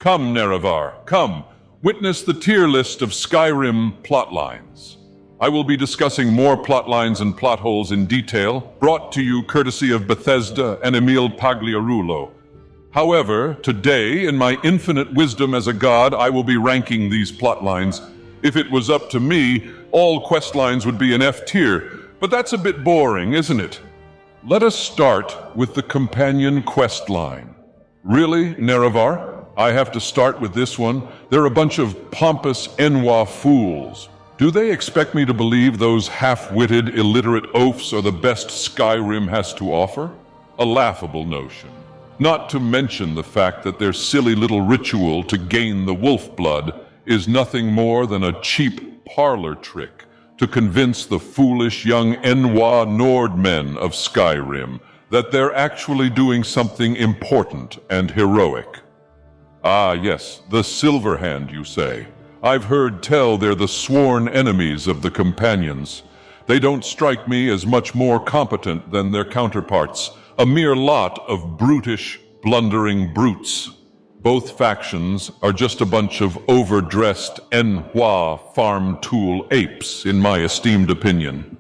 Come, Nerevar, come. Witness the tier list of Skyrim plotlines. I will be discussing more plotlines and plot holes in detail, brought to you courtesy of Bethesda and Emil Pagliarulo. However, today, in my infinite wisdom as a god, I will be ranking these plotlines. If it was up to me, all questlines would be an F tier, but that's a bit boring, isn't it? Let us start with the companion questline. Really, Nerevar? I have to start with this one. They're a bunch of pompous Enwa fools. Do they expect me to believe those half-witted, illiterate oafs are the best Skyrim has to offer? A laughable notion. Not to mention the fact that their silly little ritual to gain the wolf blood is nothing more than a cheap parlor trick to convince the foolish young Enwa Nordmen of Skyrim that they're actually doing something important and heroic. Ah, yes, the Silverhand, you say. I've heard tell they're the sworn enemies of the companions. They don't strike me as much more competent than their counterparts, a mere lot of brutish, blundering brutes. Both factions are just a bunch of overdressed Enhua farm tool apes, in my esteemed opinion.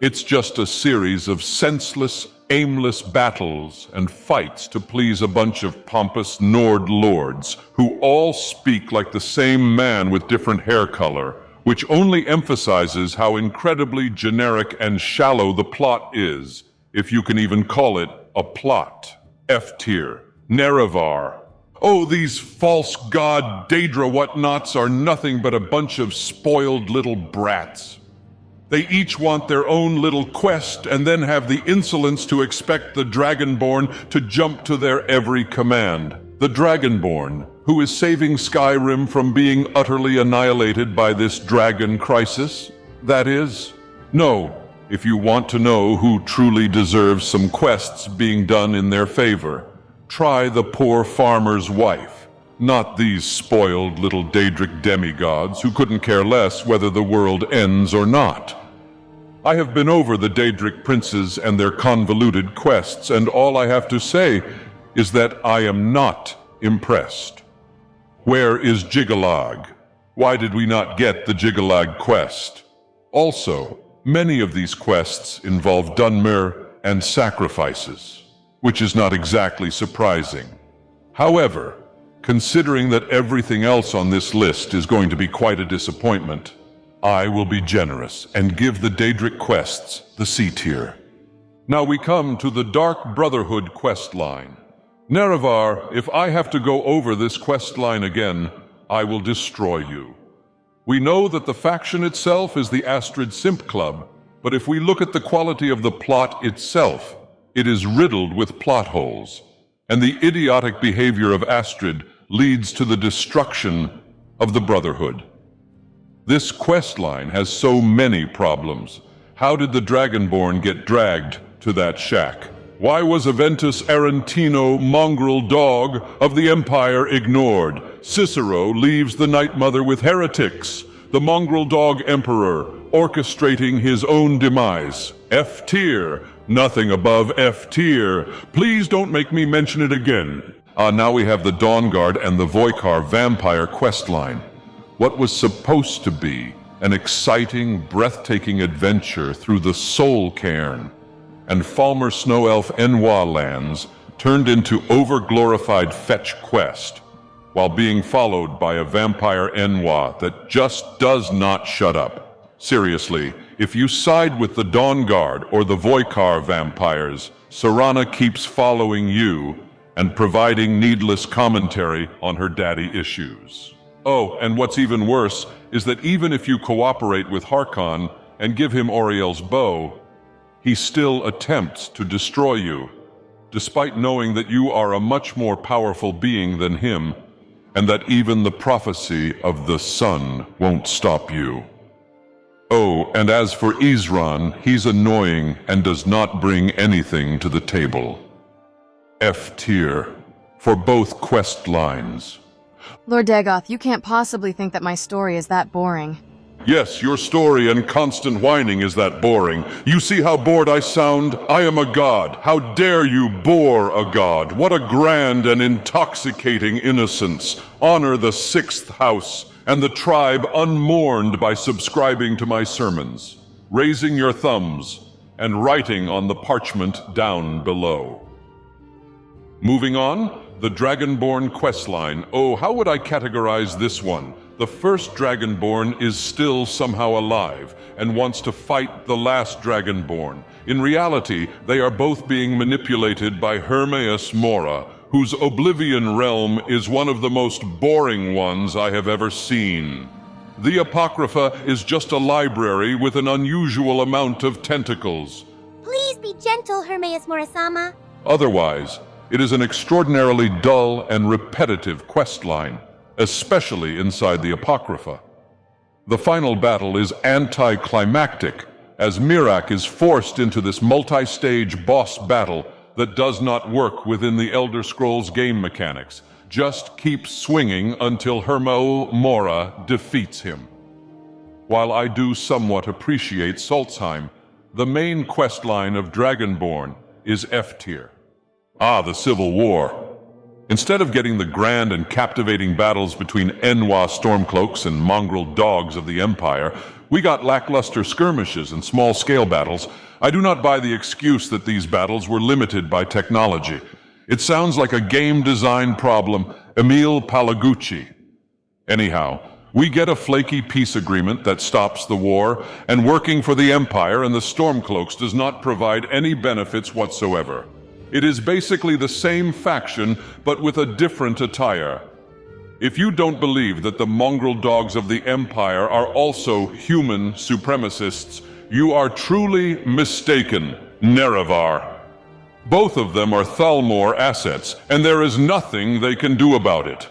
It's just a series of senseless, aimless battles and fights to please a bunch of pompous Nord lords who all speak like the same man with different hair color, which only emphasizes how incredibly generic and shallow the plot is, if you can even call it a plot. F tier. Nerevar. Oh, these false god Daedra whatnots are nothing but a bunch of spoiled little brats. They each want their own little quest and then have the insolence to expect the Dragonborn to jump to their every command. The Dragonborn, who is saving Skyrim from being utterly annihilated by this dragon crisis? That is? No, if you want to know who truly deserves some quests being done in their favor, try the poor farmer's wife, not these spoiled little Daedric demigods who couldn't care less whether the world ends or not. I have been over the Daedric princes and their convoluted quests, and all I have to say is that I am not impressed. Where is Jiggalag? Why did we not get the Jiggalag quest? Also, many of these quests involve Dunmer and sacrifices, which is not exactly surprising. However, considering that everything else on this list is going to be quite a disappointment, I will be generous and give the Daedric quests the C tier. Now we come to the Dark Brotherhood quest line. Nerevar, if I have to go over this quest line again, I will destroy you. We know that the faction itself is the Astrid Simp Club, but if we look at the quality of the plot itself, it is riddled with plot holes, and the idiotic behavior of Astrid leads to the destruction of the Brotherhood. This questline has so many problems. How did the Dragonborn get dragged to that shack? Why was Aventus Arentino, mongrel dog of the Empire, ignored? Cicero leaves the Night Mother with heretics. The mongrel dog emperor orchestrating his own demise. F tier. Nothing above F tier. Please don't make me mention it again. Now we have the Dawnguard and the Voikar vampire questline. What was supposed to be an exciting, breathtaking adventure through the Soul Cairn and Falmer Snow Elf Enwa lands turned into over-glorified fetch quest, while being followed by a vampire Enwa that just does not shut up. Seriously, if you side with the Dawnguard or the Voikar vampires, Serana keeps following you and providing needless commentary on her daddy issues. Oh, and what's even worse is that even if you cooperate with Harkon and give him Oriel's bow, he still attempts to destroy you, despite knowing that you are a much more powerful being than him, and that even the prophecy of the sun won't stop you. Oh, and as for Isran, he's annoying and does not bring anything to the table. F tier for both quest lines. Lord Dagoth, you can't possibly think that my story is that boring. Yes, your story and constant whining is that boring. You see how bored I sound? I am a god. How dare you bore a god? What a grand and intoxicating innocence. Honor the sixth house and the tribe unmourned by subscribing to my sermons, raising your thumbs, and writing on the parchment down below. Moving on, the Dragonborn questline. Oh, how would I categorize this one? The first Dragonborn is still somehow alive and wants to fight the last Dragonborn. In reality, they are both being manipulated by Hermaeus Mora, whose Oblivion realm is one of the most boring ones I have ever seen. The Apocrypha is just a library with an unusual amount of tentacles. Please be gentle, Hermaeus Morasama. Otherwise, it is an extraordinarily dull and repetitive questline, especially inside the Apocrypha. The final battle is anticlimactic, as Miraak is forced into this multi-stage boss battle that does not work within the Elder Scrolls game mechanics. Just keep swinging until Hermaeus Mora defeats him. While I do somewhat appreciate Saltzheim, the main questline of Dragonborn is F tier. Ah, the Civil War. Instead of getting the grand and captivating battles between Enwa Stormcloaks and mongrel dogs of the Empire, we got lackluster skirmishes and small-scale battles. I do not buy the excuse that these battles were limited by technology. It sounds like a game design problem, Emil Pagliarulo. Anyhow, we get a flaky peace agreement that stops the war, and working for the Empire and the Stormcloaks does not provide any benefits whatsoever. It is basically the same faction, but with a different attire. If you don't believe that the mongrel dogs of the Empire are also human supremacists, you are truly mistaken, Nerevar. Both of them are Thalmor assets, and there is nothing they can do about it.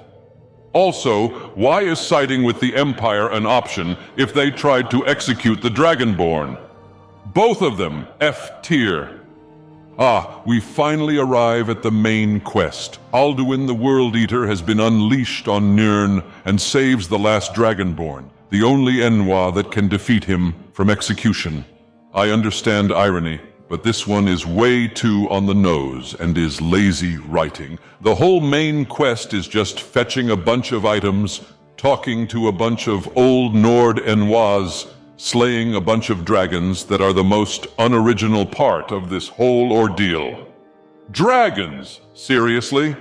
Also, why is siding with the Empire an option if they tried to execute the Dragonborn? Both of them F tier. Ah, we finally arrive at the main quest. Alduin the World Eater has been unleashed on Nirn and saves the last Dragonborn, the only Enwa that can defeat him from execution. I understand irony, but this one is way too on the nose and is lazy writing. The whole main quest is just fetching a bunch of items, talking to a bunch of old Nord Enwas, slaying a bunch of dragons that are the most unoriginal part of this whole ordeal. Dragons? Seriously?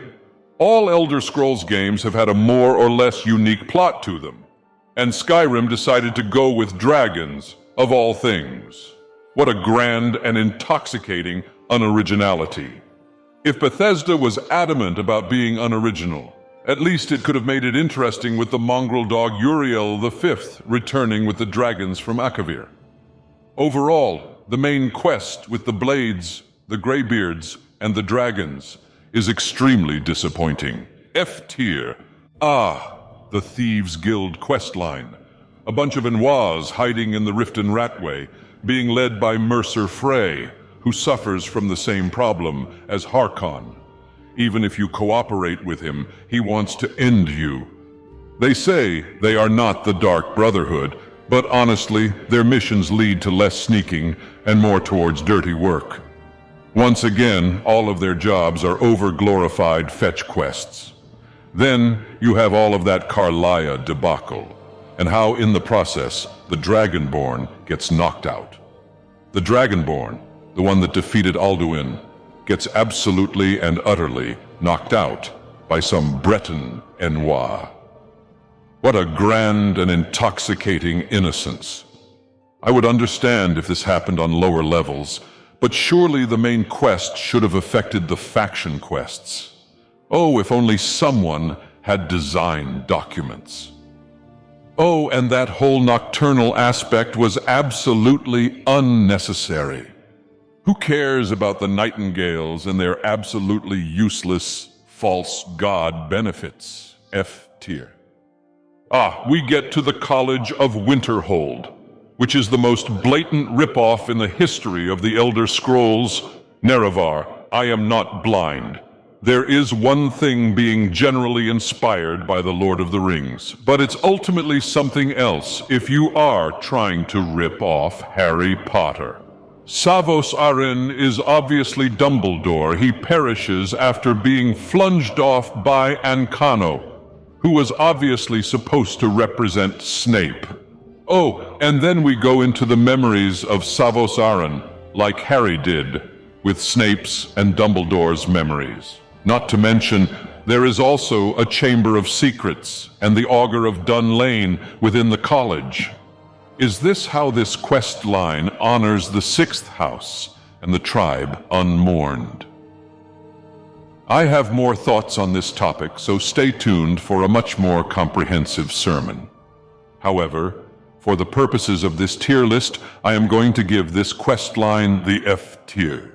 All Elder Scrolls games have had a more or less unique plot to them, and Skyrim decided to go with dragons, of all things. What a grand and intoxicating unoriginality. If Bethesda was adamant about being unoriginal, at least it could have made it interesting with the mongrel dog Uriel V returning with the dragons from Akavir. Overall, the main quest with the blades, the greybeards, and the dragons is extremely disappointing. F tier. Ah, the Thieves Guild questline. A bunch of Enwas hiding in the Riften Ratway, being led by Mercer Frey, who suffers from the same problem as Harkon. Even if you cooperate with him, he wants to end you. They say they are not the Dark Brotherhood, but honestly, their missions lead to less sneaking and more towards dirty work. Once again, all of their jobs are over-glorified fetch quests. Then you have all of that Karliah debacle, and how in the process, the Dragonborn gets knocked out. The Dragonborn, the one that defeated Alduin, gets absolutely and utterly knocked out by some Breton Enwa. What a grand and intoxicating innocence. I would understand if this happened on lower levels, but surely the main quest should have affected the faction quests. Oh, if only someone had design documents. Oh, and that whole nocturnal aspect was absolutely unnecessary. Who cares about the nightingales and their absolutely useless false god benefits? F tier. Ah, we get to the College of Winterhold, which is the most blatant ripoff in the history of the Elder Scrolls. Nerevar, I am not blind. There is one thing being generally inspired by the Lord of the Rings, but it's ultimately something else if you are trying to rip off Harry Potter. Savos Aren is obviously Dumbledore. He perishes after being flunged off by Ancano, who was obviously supposed to represent Snape. Oh, and then we go into the memories of Savos Aren, like Harry did, with Snape's and Dumbledore's memories. Not to mention, there is also a Chamber of Secrets and the Augur of Dun Lane within the college. Is this how this quest line honors the sixth house and the tribe unmourned? I have more thoughts on this topic, so stay tuned for a much more comprehensive sermon. However, for the purposes of this tier list, I am going to give this quest line the F tier.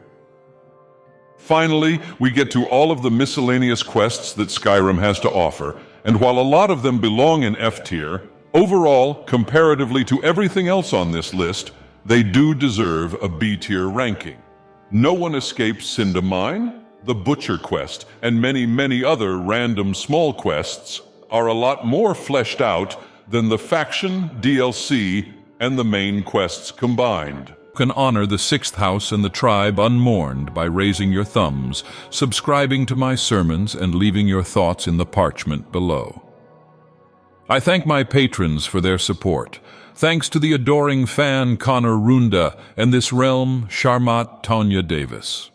Finally, we get to all of the miscellaneous quests that Skyrim has to offer, and while a lot of them belong in F tier, overall, comparatively to everything else on this list, they do deserve a B tier ranking. No one escapes Cinder Mine, the Butcher quest, and many other random small quests are a lot more fleshed out than the faction, DLC, and the main quests combined. Can honor the sixth house and the tribe unmourned by raising your thumbs, subscribing to my sermons, and leaving your thoughts in the parchment below. I thank my patrons for their support. Thanks to the adoring fan Connor Runda and this realm Sharmat Tanya Davis.